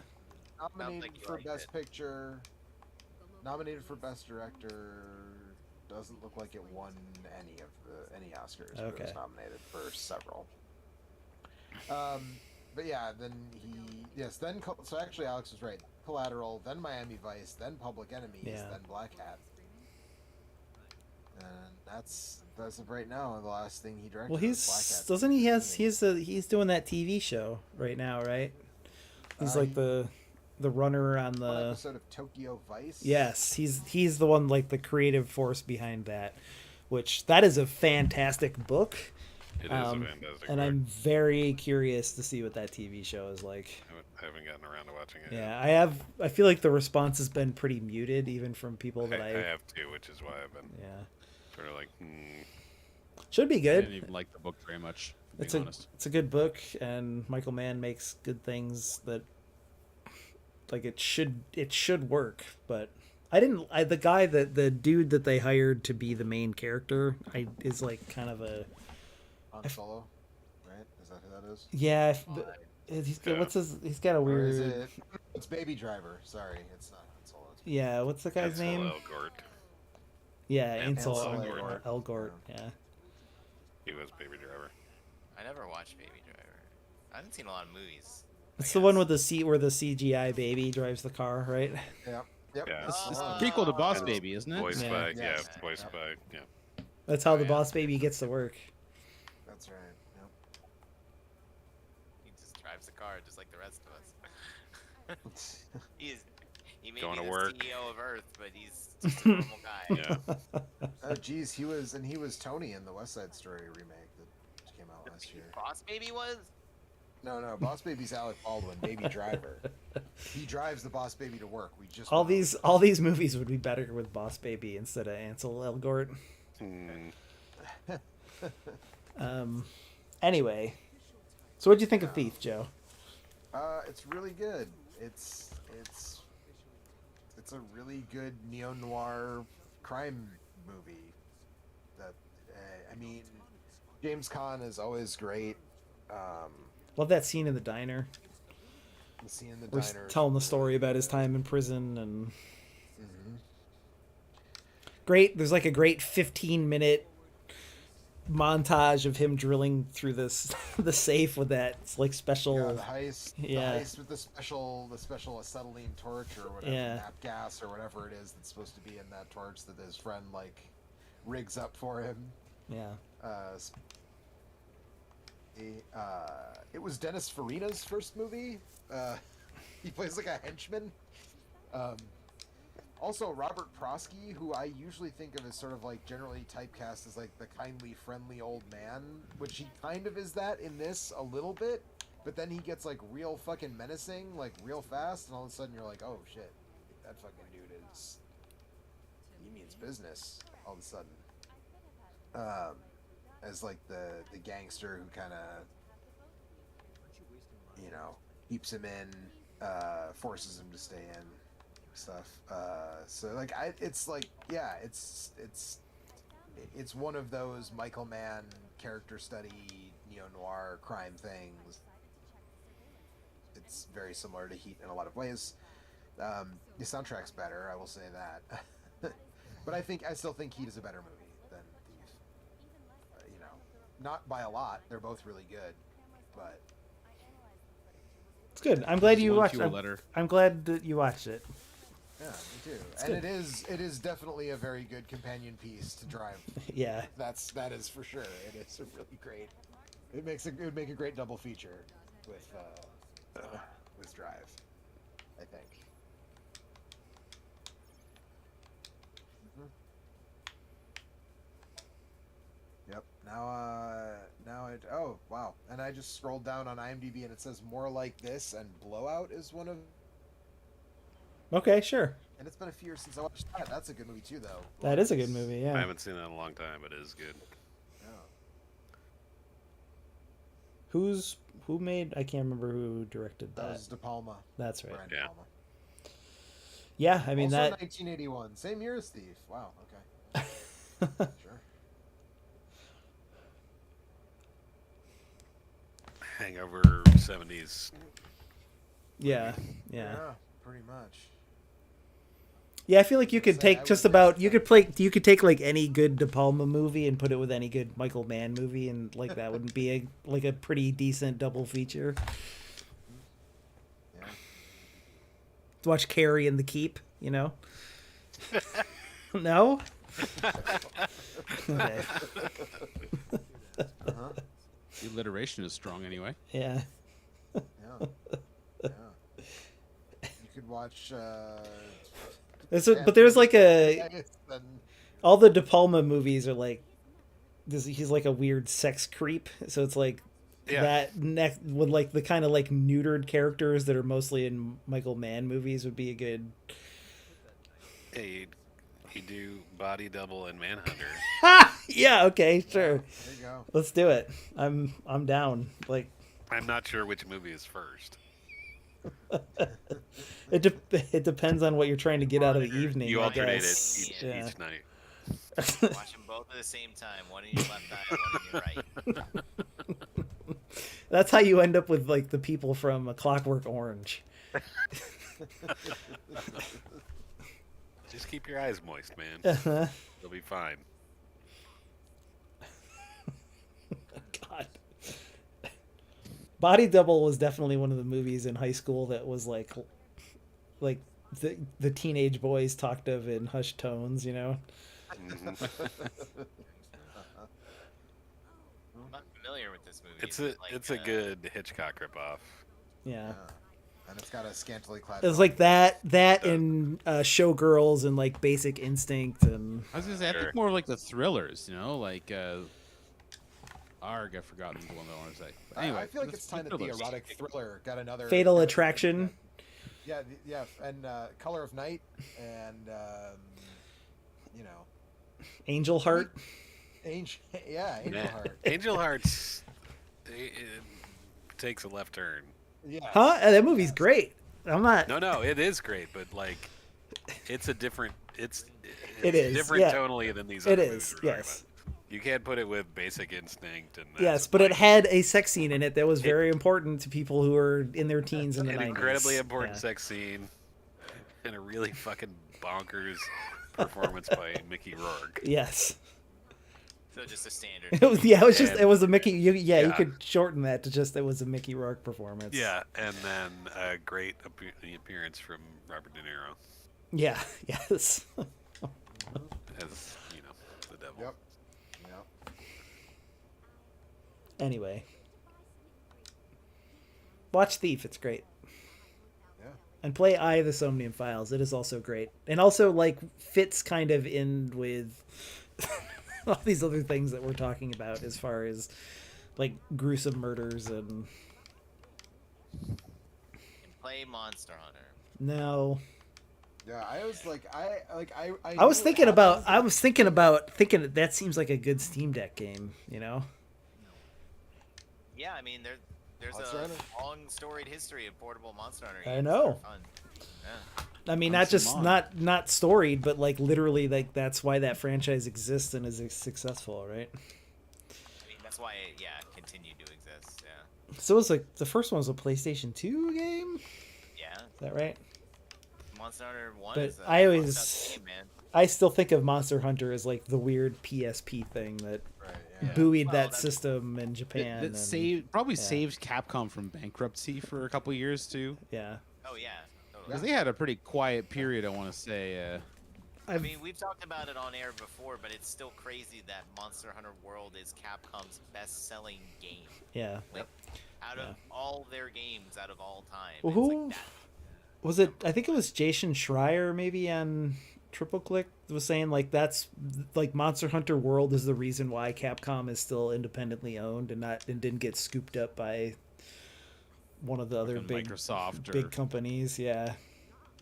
Nominated like you for liked Best it. Picture. Nominated for Best Director. Doesn't look like it won any Oscars. But it Okay. was nominated for several. But yeah, then so actually Alex was right. Collateral, then Miami Vice, then Public Enemies, Yeah. then Black Hat. And that's as of right now the last thing he directed. Well, was Black Hat. doesn't he he's doing that TV show right now, right? He's like the runner on one the. episode of Tokyo Vice. Yes, he's the one, like the creative force behind that, which that is a fantastic book. It is a fantastic and book. I'm very curious to see what that TV show is like. Haven't gotten around to watching it. Yeah, I feel like the response has been pretty muted, even from people yet. that I have too, which is why I've been yeah. sort of like, Should be I good. didn't even like the book very much, to It's be a honest. it's a good book, and Michael Mann makes good things that like it should work, but the dude that they hired to be the main character is like kind of a Han Solo, right? Is that who that is? yeah. He's got a Or is weird it? It's Baby Driver. Sorry, it's not Han Solo. It's yeah. What's the guy's Ansel name? Elgort. Yeah, Ansel Ansel Elgort. Elgort. Yeah. He was Baby Driver. I never watched Baby Driver. I haven't seen a lot of movies. I It's the one guess. with the seat where the CGI baby drives the car, right? Yep. Yep. Yeah. It's the Oh. prequel to Boss And Baby, isn't it? Voiced Yeah. by, Yes. voiced Yep. by, yeah. That's how Oh, the yeah. boss baby gets to work. That's right. Yep. He just drives the car just like the rest of us. He may Going be to the work. CEO of Earth, but he's just a normal guy. Yeah. Oh, geez, he was Tony in the West Side Story remake that came out last year. Boss Baby was? No, Boss Baby's Alec Baldwin, Baby Driver. He drives the Boss Baby to work. We just all went these movies would be better with Boss Baby instead of Ansel Elgort. Anyway, so what'd you think of Thief, Joe? It's really good. It's a really good neo noir crime movie. That I mean, James Caan is always great. Love that scene in the diner. The scene in the We're diner. telling the story about his time in prison and Mhm. great. There's like a great 15-minute montage of him drilling through this the safe with that like special. Yeah, the heist. Yeah. The heist with the special acetylene torch or whatever, Yeah. nap gas or whatever it is that's supposed to be in that torch that his friend like rigs up for him. Yeah. It was Dennis Farina's first movie. He plays like a henchman. Also, Robert Prosky, who I usually think of as sort of like generally typecast as like the kindly, friendly old man, which he kind of is that in this a little bit, but then he gets like real fucking menacing, like real fast, and all of a sudden you're like, oh shit, that fucking dude he means business all of a sudden. As like the gangster who kind of, you know, keeps him in, forces him to stay in, stuff. So like it's like, yeah, it's one of those Michael Mann character study neo noir crime things. It's very similar to Heat in a lot of ways. The soundtrack's better, I will say that. But I still think Heat is a better movie than Thief. You know, not by a lot. They're both really good, but It's good. I'm glad Just you one watched fewer it. letter. I'm glad that you watched it. yeah, me too. It's And good. it is definitely a very good companion piece to drive. Yeah. That is for sure. It is a really great. It would make a great double feature with Drive, I think. Yep. Now it. Oh wow! And I just scrolled down on IMDb and it says More Like This and Blowout is one of. Okay, sure. And it's been a few years since I watched that. That's a good movie too, though. That is a good movie. I Yeah. haven't seen that in a long time, but it is good. Yeah. Who made? I can't remember who directed That that. was De Palma. That's right. Brian Yeah. De Palma. Yeah, I mean also that. 1981, same year as Thief. Wow. Okay. Sure. Hangover 70s. Yeah. Yeah. Yeah. Pretty much. Yeah, I feel like you could Say, take I just would about guess you that- could take like any good De Palma movie and put it with any good Michael Mann movie, and like that would be a pretty decent double feature. Yeah. Watch Carrie and the Keep, you know. No. Okay. Uh-huh. The alliteration is strong anyway. Yeah. Yeah. Yeah. You could watch. But there's like a Then all the De Palma movies are like he's like a weird sex creep, so it's like Yeah. that next with like the kind of like neutered characters that are mostly in Michael Mann movies would be a good. Hey, you do Body Double and Manhunter. Yeah, okay, sure. there you go. Let's do it. I'm down. Like I'm not sure which movie is first. It depends on what you're trying to get out of the evening. You I alternate it guess. each night. Watch them both at the same time. One in your left eye, one in your right. That's how you end up with like the people from A Clockwork Orange. Just keep your eyes moist, man. Uh-huh. You'll be fine. God. Body Double was definitely one of the movies in high school that was like the teenage boys talked of in hushed tones, you know. Mhm. I'm not familiar with this movie. It's Is a it it's a good Hitchcock ripoff. Yeah. And it's got a scantily clad. It was like that and Showgirls and like Basic Instinct and I was gonna say, I think more of like the thrillers, you know, like Arg. I've forgotten the one that I want to say. But anyway, I feel like it's time that the thrillers. erotic thriller got another Fatal Attraction. Yeah, and Color of Night, and you know, Angel Heart. Angel Man, Heart. Angel Hearts it takes a left turn. Yeah. Huh? That movie's great. I'm not. No, it is great, but like, it's a different. It's It is, different yeah. tonally than these. It other is, movies we're talking yes. about. You can't put it with Basic Instinct and Yes, that's but it like had a sex scene in it that was very important to people who were in their teens in the an 90s. incredibly important Yeah. sex scene and a really fucking bonkers performance by Mickey Rourke. Yes. So just a standard. It was, yeah, it was just And- it was a Mickey. You Yeah. could shorten that to just it was a Mickey Rourke performance. Yeah, and then a great appearance from Robert De Niro Yeah. Yes. as the devil. Yep. Anyway, watch Thief. It's great. Yeah. And play Eye of the Somnium Files. It is also great, and also like fits kind of in with all these other things that we're talking about as far as like gruesome murders and Play Monster Hunter. no. Yeah, I was like, I was thinking about thinking that seems like a good Steam Deck game, you know. Yeah, I mean there's Monster a Hunter? long storied history of portable Monster Hunter I games. know. They're fun. Yeah. I mean, Punch not just them on. not storied, but like literally, like that's why that franchise exists and is successful, right? I mean that's why it continued to exist. Yeah. So it was like the first one was a PlayStation 2 game. Yeah. Is that right? Monster Hunter 1 But is a I fucked always- up game, man. I still think of Monster Hunter as like the weird PSP thing that Right. Yeah. buoyed Well, that that's- system in Japan. That and, saved Capcom from bankruptcy for a couple years too, yeah. Oh yeah. Totally. because they had a pretty quiet period. I want to say. I mean, we've talked about it on air before, but it's still crazy that Monster Hunter World is Capcom's best-selling game. Yeah. Like, out Yeah. of all their games, out of all time. Well, it's who like that. was it? I think it was Jason Schreier, maybe on Triple Click, was saying like that's like Monster Hunter World is the reason why Capcom is still independently owned and didn't get scooped up by one of the other Fucking big Microsoft or big companies. Yeah.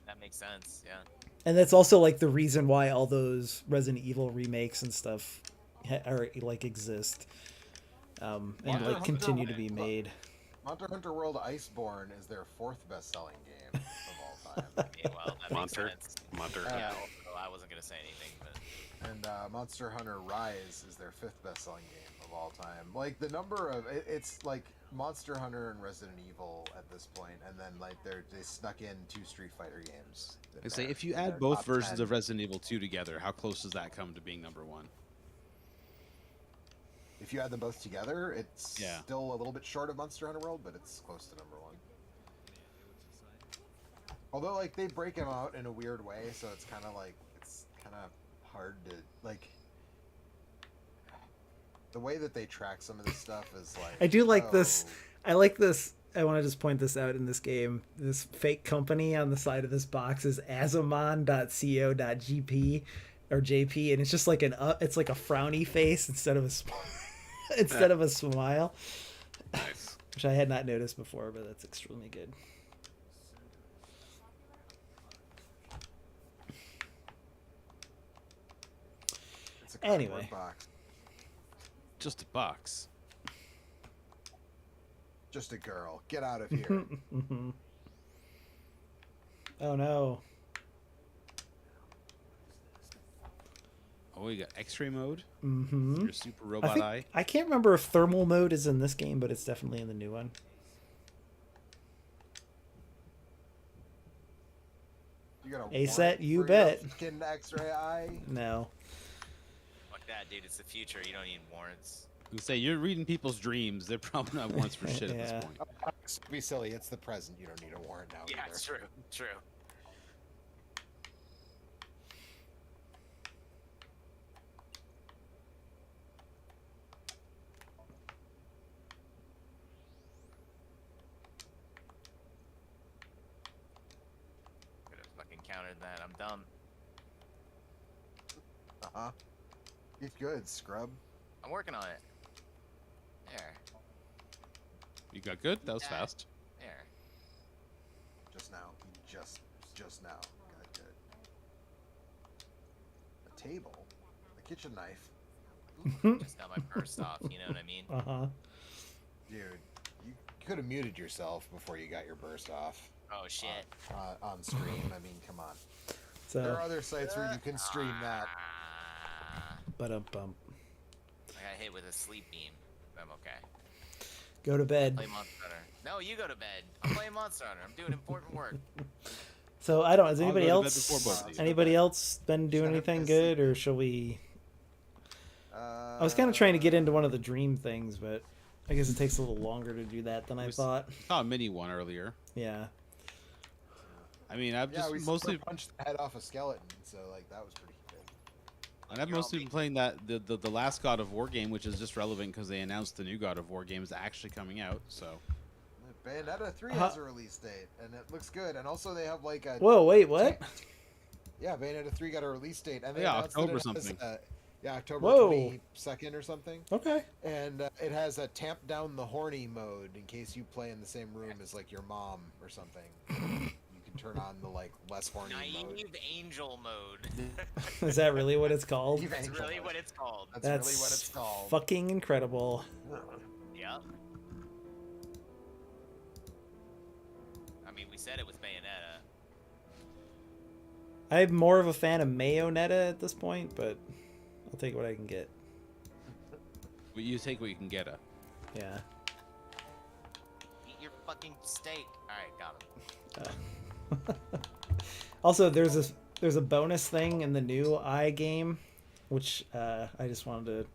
That makes sense. Yeah. And that's also like the reason why all those Resident Evil remakes and stuff are like exist, and Monster like continue to be Hunter- made. Monster Hunter World Iceborne is their 4th best-selling game of all time. Yeah, well, that makes Monster. sense. Monster. Yeah. Well, I wasn't gonna say anything, but And Monster Hunter Rise is their 5th best-selling game of all time. Like the number of it's like Monster Hunter and Resident Evil at this point, and then like they snuck in 2 Street Fighter games. I say if you add both versions of Resident Evil 2 together, how close does that come to being number one? If you add them both together, it's Yeah. still a little bit short of Monster Hunter World, but it's close to number 1. Although like they break them out in a weird way, so it's kind of hard to like. The way that they track some of this stuff is like. I do like this. oh, I like this. I want to just point this out in this game. This fake company on the side of this box is azamon.co.gp or JP, and it's just like it's like a frowny face instead of a instead of a smile, Nice. which I had not noticed before, but that's extremely good. It's a cardboard Anyway. box. Just a box. Just a girl. Get out of here. Mhm. Oh no. Oh, you got X-ray mode. Mm-hmm. Your super robot eye. I can't remember if thermal mode is in this game, but it's definitely in the new one. You got a ASAT, warrant you for bet. your fucking X-ray eye. No. Fuck that, dude. It's the future. You don't need warrants. You say you're reading people's dreams. They're probably not warrants for shit at Yeah. this point. Be silly. It's the present. You don't need a warrant now. Yeah, either. it's true. True. Could have fucking countered that. I'm dumb. Uh-huh. Get good, scrub. I'm working on it. There. You got good. That was fast. There. Just now. Just now. Good, good. A table. A kitchen knife. Just got my burst off. You know what I mean? Uh-huh. Dude, you could have muted yourself before you got your burst off Oh shit. on stream. I mean, come on. So, There are other sites where you can stream that. Ba-dum-bum. I got hit with a sleep beam. I'm okay. Go to bed. Play Monster Hunter. No, you go to bed. I'm playing Monster Hunter. I'm doing important work. So I don't. Has I'll anybody go to bed else? before both of you. Anybody else been doing Shut up, anything piss. good, or shall we? I was kind of trying to get into one of the dream things, but I guess it takes a little longer to do that than I We thought. saw a mini one earlier. Yeah. I mean, I've Yeah, just we mostly, punched the head off a skeleton, so like that was pretty good. and I've You're all mostly been playing that the last God of War game, which is just relevant because they announced the new God of War game is actually coming out. So Bayonetta 3 Uh-huh. has a release date, and it looks good. And also, they have like a Whoa! Wait. What? yeah, Bayonetta 3 got a release date, and they Yeah, announced that October it has, something. yeah, October Whoa. 22nd or something. Okay. And it has a tamp down the horny mode in case you play in the same room as like your mom or something. You can turn on the like less horny mode. Naive angel mode. Is that really what it's called? Naive That's angel really mode. what it's called. That's really what it's called. Fucking incredible. Yep. I mean, we said it with Bayonetta. I'm more of a fan of Mayonetta at this point, but I'll take what I can get. but you take what you can get. Yeah. Eat your fucking steak. All right, got him. Also, there's a bonus thing in the new I game, which I just wanted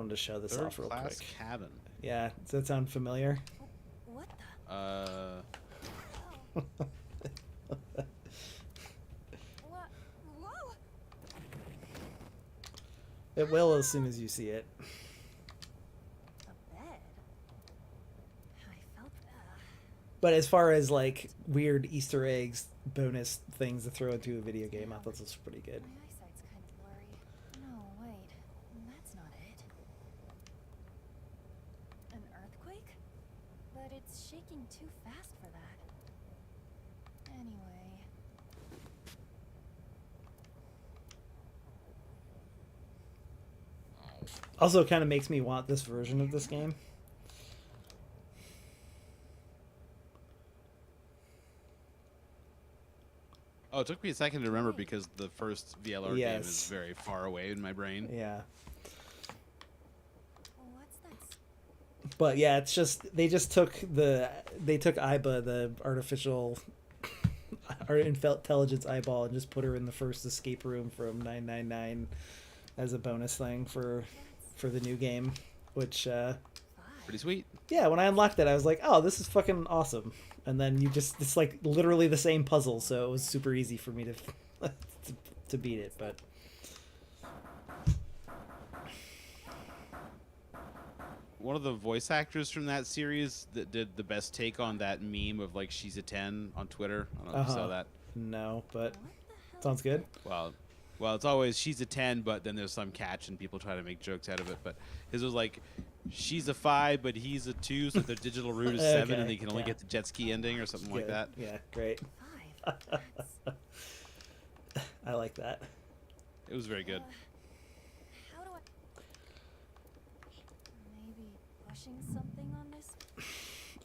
to show this Third off real class quick. cabin. Yeah, does that sound familiar? What the? What? Whoa! It will as soon as you see it. A bed? I felt that. But as far as like weird Easter eggs, bonus things to throw into a video game, I thought this was pretty good. My eyesight's kind of blurry. No, wait. That's not it. An earthquake? But it's shaking too fast for that. Anyway. Also, kind of makes me want this version of this game. Oh, it took me a second to remember because the first VLR game Yes. is very far away in my brain. Yeah. What's that? But yeah, it's just they took Iba, the artificial intelligence eyeball, and just put her in the first escape room from 999 as a bonus thing for the new game. Which Pretty sweet. yeah, when I unlocked it, I was like, oh, this is fucking awesome. And then it's like literally the same puzzle, so it was super easy for me to beat it. But One of the voice actors from that series that did the best take on that meme of like she's a 10 on Twitter. I don't know if you saw that. no, but What the hell? sounds good. Well, it's always she's a 10, but then there's some catch and people try to make jokes out of it. But his was like, she's a 5, but he's a 2, so their digital root is 7, Okay, and they can only yeah. get the jet ski ending or something like Good. that. Yeah, great. 5. That's, I like that. It was very good. how do I... Maybe pushing something on this?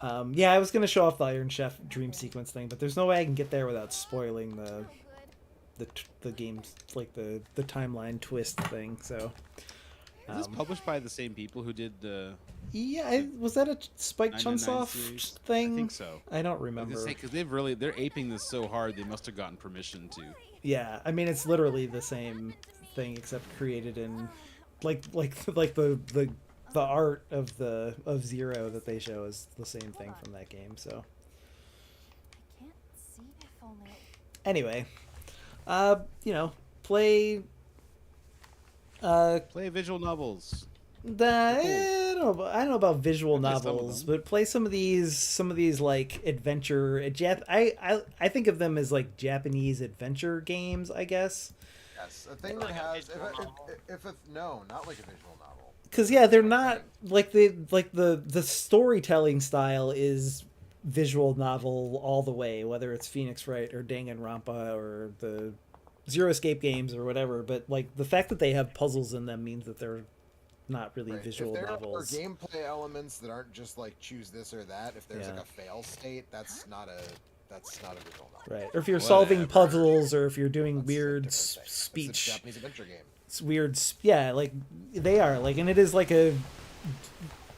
Yeah, I was gonna show off the Iron Chef dream sequence thing, but there's no way I can get there without spoiling Oh, good. the game's like the timeline twist thing. So Is this published by the same people who did the yeah, was that a Spike 999 Chunsoft series? thing? I think so. I don't I was remember. gonna say because they're aping this so hard they must have gotten permission to. Yeah, I mean it's literally the same thing except created in like the art of Zero that they show is the same thing from that game. So I can't see if only. anyway, play Play visual novels. I don't know about visual I play some of novels, them. but play some of these like adventure. I think of them as like Japanese adventure games, I guess. Yes, a thing Like that a has visual novel? no, not like a visual novel. Because yeah, they're not like the storytelling style is visual novel all the way, whether it's Phoenix Wright or Danganronpa or the Zero Escape games or whatever. But like the fact that they have puzzles in them means that they're not really Right. visual If there novels. are gameplay elements that aren't just like choose this or that, if there's Yeah. like a fail state, that's not a visual novel. Right, or if you're solving Whatever. puzzles, or if you're doing That's a weird different thing. It's a speech, Japanese adventure game. it's weird. Yeah, like they are like, and it is like a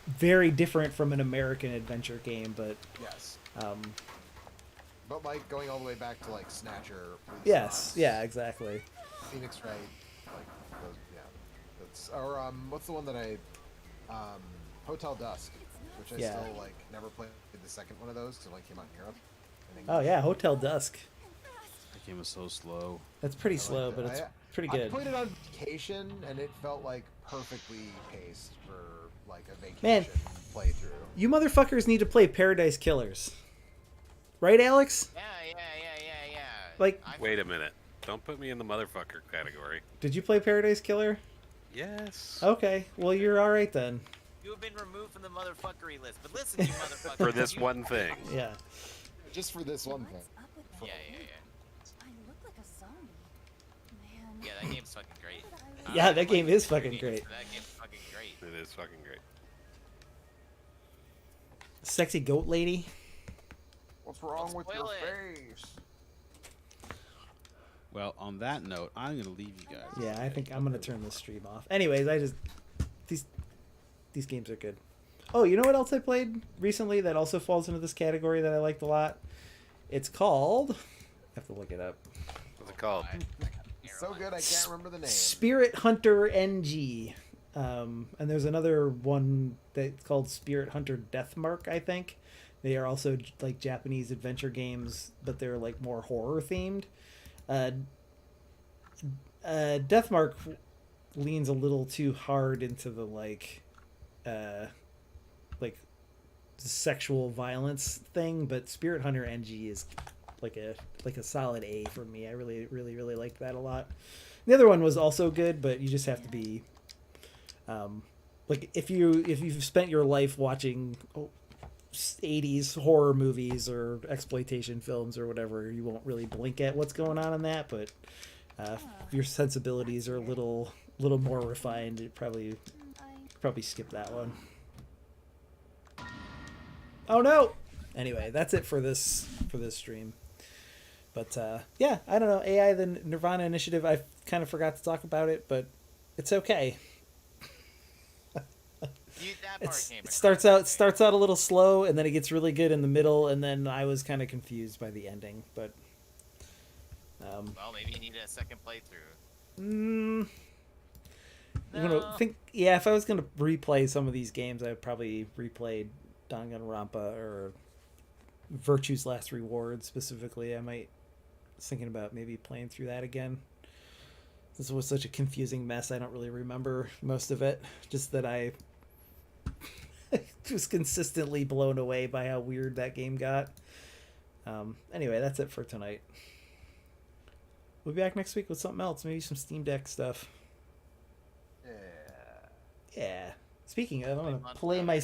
very different from an American adventure game, but Yes, um, but like going all the way back to like Snatcher. Police yes, Dogs, yeah, exactly. Phoenix Wright, like those, yeah. That's or what's the one that Hotel Dusk, which I Yeah. still like never played the second one of those because it only came out in Europe. Oh yeah, Hotel Dusk. That game was so slow. That's pretty I slow, liked but it. it's pretty I good. played it on vacation, and it felt like perfectly paced for like a vacation Man. playthrough. You motherfuckers need to play Paradise Killers, right, Alex? Yeah. Like- Wait a minute. Don't put me in the motherfucker category. Did you play Paradise Killer? Yes. Okay, well you're all right then. You have been removed from the motherfuckery list, but listen, you motherfucker. For this one thing. Yeah. Just for this one thing. What's up with me? Yeah. I look like a zombie. Man. Yeah, that game's fucking great. Yeah, I that game like is the fucking games, great. but That game's fucking great. It is fucking great. Sexy goat lady. What's wrong with your spoil it. face? Well, on that note, I'm gonna leave you guys. Yeah, I think I'm gonna turn this stream off. Anyways, these games are good. Oh, you know what else I played recently that also falls into this category that I liked a lot? It's called. I have to look it up. What's it called? So good, I can't remember the name. Spirit Hunter NG. And there's another one that's called Spirit Hunter Deathmark, I think. They are also like Japanese adventure games, but they're like more horror themed. Deathmark leans a little too hard into the like sexual violence thing, but Spirit Hunter NG is like a solid A for me. I really like that a lot. The other one was also good, but you just have to be like if you've spent your life watching 80s horror movies or exploitation films or whatever, you won't really blink at what's going on in that, but if your sensibilities are a little more refined, you probably skip that one. Oh no. Anyway, that's it for this stream. But yeah, I don't know. AI, the nirvanA initiative, I kind of forgot to talk about it, but it's okay. That part came It starts across. out a little slow, and then it gets really good in the middle, and then I was kind of confused by the ending. But Well, maybe you need a second playthrough. I'm gonna No. think. Yeah, if I was gonna replay some of these games, I'd probably replay Danganronpa or Virtue's Last Reward specifically. I was thinking about maybe playing through that again. This was such a confusing mess. I don't really remember most of it. Just that I was consistently blown away by how weird that game got. Anyway, that's it for tonight. We'll be back next week with something else. Maybe some Steam Deck stuff. Yeah. Yeah. Speaking of, I'm going Months to play ago. my